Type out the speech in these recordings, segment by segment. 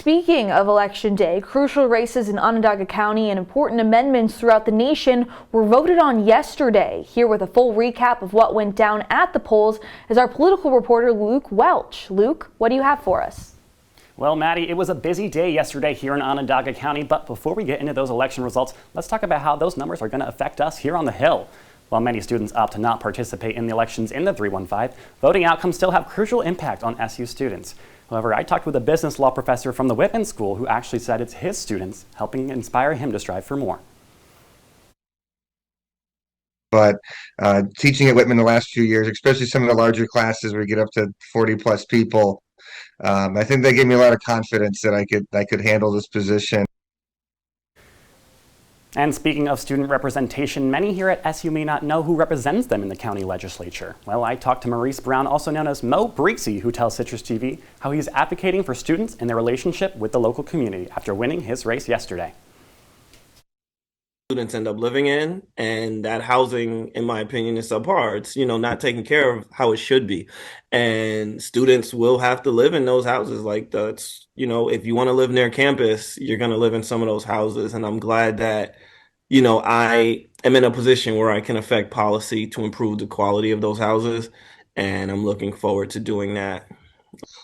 Speaking of Election Day, crucial races in Onondaga County and important amendments throughout the nation were voted on yesterday. Here with a full recap of what went down at the polls is our political reporter Luke Welch. Luke, what do you have for us? Well, Maddie, it was a busy day yesterday here in Onondaga County, but before we get into those election results, let's talk about how those numbers are going to affect us here on the Hill. While many students opt to not participate in the elections in the 315, voting outcomes still have crucial impact on SU students. However, I talked with a business law professor from the Whitman School who actually said it's his students helping inspire him to strive for more. But teaching at Whitman the last few years, especially some of the larger classes where you get up to 40 plus people, I think they gave me a lot of confidence that I could handle this position. And speaking of student representation, many here at SU may not know who represents them in the county legislature. Well, I talked to Maurice Brown, also known as Mo Breezy, who tells CitrusTV how he's advocating for students and their relationship with the local community after winning his race yesterday. Students end up living in, and that housing, in my opinion, is subpar. It's, not taken care of how it should be. And students will have to live in those houses. Like that's, if you want to live near campus, you're going to live in some of those houses. And I'm glad that, I am in a position where I can affect policy to improve the quality of those houses. And I'm looking forward to doing that.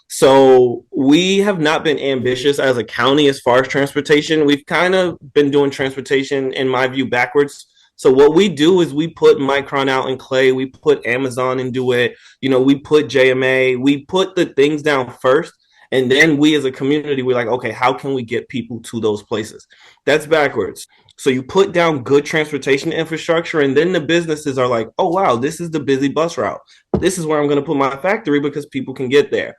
So we have not been ambitious as a county as far as transportation. We've kind of been doing transportation, in my view, backwards. So what we do is we put Micron out in Clay, we put Amazon into it, we put JMA, we put the things down first. And then we as a community, we're like, okay, how can we get people to those places? That's backwards. So you put down good transportation infrastructure, and then the businesses are like, oh, wow, this is the busy bus route. This is where I'm going to put my factory because people can get there.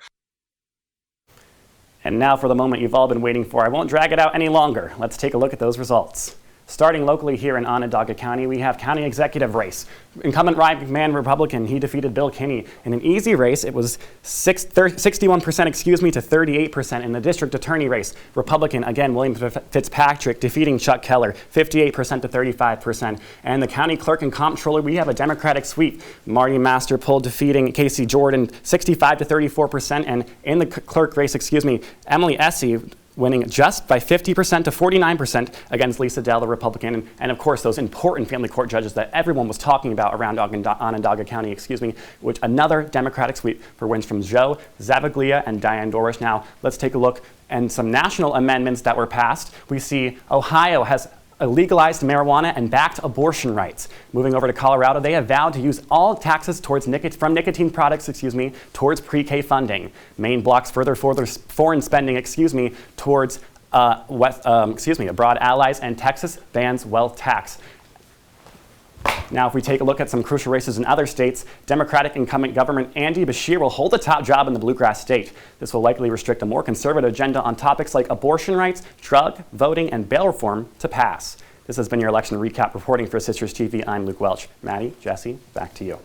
And now for the moment you've all been waiting for. I won't drag it out any longer. Let's take a look at those results. Starting locally here in Onondaga County, we have county executive race. Incumbent Ryan McMahon, Republican, he defeated Bill Kinney. In an easy race, it was 61% to 38%. In the district attorney race, Republican, again, William Fitzpatrick defeating Chuck Keller, 58% to 35%. And the county clerk and comptroller, we have a Democratic sweep. Marty Masterpool defeating Casey Jordan, 65 to 34%. And in the clerk race, Emily Essie, winning just by 50% to 49% against Lisa Dell, the Republican, and of course those important family court judges that everyone was talking about around Onondaga County, which another Democratic sweep for wins from Joe Zavaglia and Diane Dorish. Now let's take a look at some national amendments that were passed. We see Ohio has legalized marijuana and backed abortion rights. Moving over to Colorado, they have vowed to use all taxes from nicotine products, towards pre-K funding. Maine blocks further foreign spending, towards abroad allies, and Texas bans wealth tax. Now, if we take a look at some crucial races in other states, Democratic incumbent Governor Andy Beshear will hold the top job in the Bluegrass state. This will likely restrict a more conservative agenda on topics like abortion rights, drug, voting, and bail reform to pass. This has been your election recap. Reporting for CitrusTV, I'm Luke Welch. Maddie, Jesse, back to you.